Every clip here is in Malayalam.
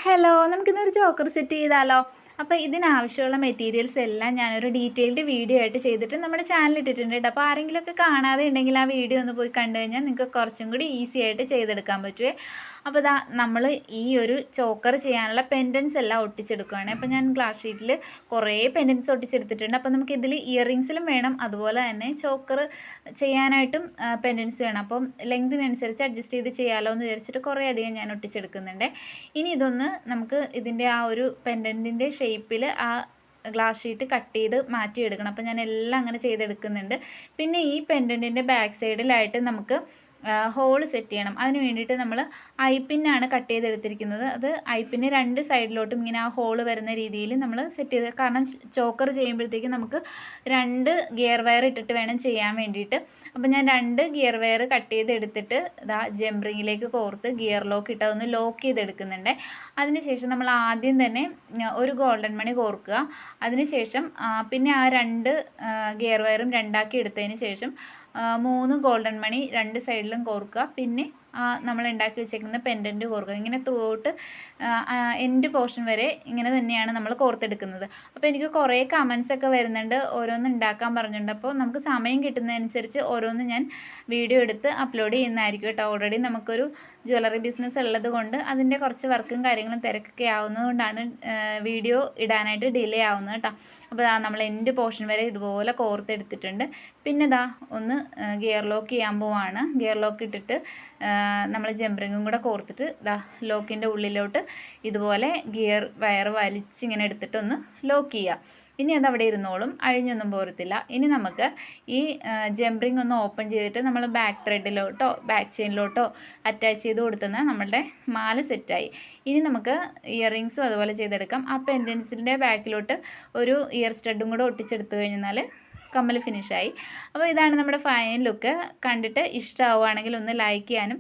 ഹലോ, നമുക്കിന്നൊരു ചോക്കർ സെറ്റ് ചെയ്താലോ? അപ്പോൾ ഇതിനാവശ്യമുള്ള മെറ്റീരിയൽസ് എല്ലാം ഞാനൊരു ഡീറ്റെയിൽഡ് വീഡിയോ ആയിട്ട് ചെയ്തിട്ട് നമ്മുടെ ചാനലിൽ ഇട്ടിട്ടുണ്ട് കേട്ടോ. അപ്പോൾ ആരെങ്കിലുമൊക്കെ കാണാതെ ഉണ്ടെങ്കിൽ ആ വീഡിയോ ഒന്ന് പോയി കണ്ടു കഴിഞ്ഞാൽ നിങ്ങൾക്ക് കുറച്ചും കൂടി ഈസി ആയിട്ട് ചെയ്തെടുക്കാൻ പറ്റുമേ. അപ്പോൾ ഇതാ നമ്മൾ ഈ ഒരു ചോക്കർ ചെയ്യാനുള്ള പെൻഡൻസ് എല്ലാം ഒട്ടിച്ചെടുക്കുകയാണ്. അപ്പോൾ ഞാൻ ഗ്ലാസ് ഷീറ്റിൽ കുറേ പെൻഡൻസ് ഒട്ടിച്ചെടുത്തിട്ടുണ്ട്. അപ്പോൾ നമുക്ക് ഇതിൽ ഇയറിങ്സിലും വേണം, അതുപോലെ തന്നെ ചോക്കർ ചെയ്യാനായിട്ടും പെൻഡൻസ് വേണം. അപ്പം ലെങ്തിനനുസരിച്ച് അഡ്ജസ്റ്റ് ചെയ്ത് ചെയ്യാമല്ലോ എന്ന് വിചാരിച്ചിട്ട് കുറേ അധികം ഞാൻ ഒട്ടിച്ചെടുക്കുന്നുണ്ട്. ഇനി ഇതൊന്ന് നമുക്ക് ഇതിൻ്റെ ആ ഒരു പെൻഡൻറ്റിൻ്റെ ഷേപ്പിൽ ആ ഗ്ലാസ് ഷീറ്റ് കട്ട് ചെയ്ത് മാറ്റിയെടുക്കണം. അപ്പോൾ ഞാൻ എല്ലാം അങ്ങനെ ചെയ്തെടുക്കുന്നുണ്ട്. പിന്നെ ഈ പെൻഡൻറ്റിൻ്റെ ബാക്ക് സൈഡിലായിട്ട് നമുക്ക് ഹോൾ സെറ്റ് ചെയ്യണം. അതിന് വേണ്ടിയിട്ട് നമ്മൾ ഐപ്പിന്നാണ് കട്ട് ചെയ്തെടുത്തിരിക്കുന്നത്. അത് ഐപ്പിന് രണ്ട് സൈഡിലോട്ടും ഇങ്ങനെ ആ ഹോൾ വരുന്ന രീതിയിൽ നമ്മൾ സെറ്റ് ചെയ്ത്, കാരണം ചോക്കർ ചെയ്യുമ്പോഴത്തേക്കും നമുക്ക് 2 ഗിയർ വയർ ഇട്ടിട്ട് വേണം ചെയ്യാൻ വേണ്ടിയിട്ട്. അപ്പോൾ ഞാൻ 2 ഗിയർ വയർ കട്ട് ചെയ്തെടുത്തിട്ട് ഇതാ ജംപറിങ്ങിലേക്ക് കോർത്ത് ഗിയർ ലോക്ക് ഇട്ട് അതൊന്ന് ലോക്ക് ചെയ്തെടുക്കുന്നുണ്ട്. അതിനുശേഷം നമ്മൾ ആദ്യം തന്നെ ഒരു ഗോൾഡൻ മണി കോർക്കുക. അതിനുശേഷം പിന്നെ ആ 2 ഗിയർ വയറും രണ്ടാക്കി എടുത്തതിന് ശേഷം 3 ഗോൾഡൻ മണി 2 സൈഡിലും കോർക്കുക. പിന്നെ നമ്മൾ ഉണ്ടാക്കി വെച്ചേക്കുന്ന പെൻഡൻറ്റ് കോർക്കുക. ഇങ്ങനെ ത്രൂ ഔട്ട് എൻഡ് പോർഷൻ വരെ ഇങ്ങനെ തന്നെയാണ് നമ്മൾ കോർത്തെടുക്കുന്നത്. അപ്പോൾ എനിക്ക് കുറേ കമൻസ് ഒക്കെ വരുന്നുണ്ട്, ഓരോന്ന് ഉണ്ടാക്കാൻ പറഞ്ഞിട്ടുണ്ട്. അപ്പോൾ നമുക്ക് സമയം കിട്ടുന്നതനുസരിച്ച് ഓരോന്ന് ഞാൻ വീഡിയോ എടുത്ത് അപ്ലോഡ് ചെയ്യുന്നതായിരിക്കും കേട്ടോ. ഓൾറെഡി നമുക്കൊരു ജ്വല്ലറി ബിസിനസ് ഉള്ളത് കൊണ്ട് അതിൻ്റെ കുറച്ച് വർക്കും കാര്യങ്ങളും തിരക്കൊക്കെ ആവുന്നതുകൊണ്ടാണ് വീഡിയോ ഇടാനായിട്ട് ഡിലേ ആവുന്നത് കേട്ടോ. അപ്പോൾ നമ്മൾ എൻഡ് പോർഷൻ വരെ ഇതുപോലെ കോർത്തെടുത്തിട്ടുണ്ട്. പിന്നെ ഒന്ന് ഗിയർ ലോക്ക് ചെയ്യാൻ പോവാണ്. ഗിയർ ലോക്ക് ഇട്ടിട്ട് നമ്മൾ ജംപറിങ്ങും കൂടെ കോർത്തിട്ട് ലോക്കിൻ്റെ ഉള്ളിലോട്ട് ഇതുപോലെ ഗിയർ വയർ വലിച്ചിങ്ങനെ എടുത്തിട്ടൊന്ന് ലോക്ക് ചെയ്യുക. ഇനി അതവിടെ ഇരുന്നോളും, അഴിഞ്ഞൊന്നും പോരത്തില്ല. ഇനി നമുക്ക് ഈ ജംപറിങ് ഒന്ന് ഓപ്പൺ ചെയ്തിട്ട് നമ്മൾ ബാക്ക് ത്രെഡിലോട്ടോ ബാക്ക് ചെയിനിലോട്ടോ അറ്റാച്ച് ചെയ്ത് കൊടുത്തുന്ന നമ്മളുടെ മാല സെറ്റായി. ഇനി നമുക്ക് ഇയറിങ്സും അതുപോലെ ചെയ്തെടുക്കാം. ആ പെൻഡൻസിൻ്റെ ബാക്കിലോട്ട് ഒരു ഇയർ സ്റ്റഡും കൂടെ ഒട്ടിച്ചെടുത്ത് കഴിഞ്ഞാൽ കമ്മൽ ഫിനിഷായി. അപ്പോൾ ഇതാണ് നമ്മുടെ ഫൈനൽ ലുക്ക്. കണ്ടിട്ട് ഇഷ്ടമാവുകയാണെങ്കിൽ ഒന്ന് ലൈക്ക് ചെയ്യാനും,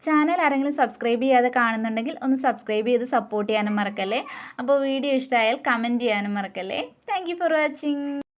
ചാനൽ ആരെങ്കിലും സബ്സ്ക്രൈബ് ചെയ്യാതെ കാണുന്നുണ്ടെങ്കിൽ ഒന്ന് സബ്സ്ക്രൈബ് ചെയ്ത് സപ്പോർട്ട് ചെയ്യാനും മറക്കല്ലേ. അപ്പോൾ വീഡിയോ ഇഷ്ടമായാൽ കമൻറ്റ് ചെയ്യാനും മറക്കല്ലേ. Thank you for watching.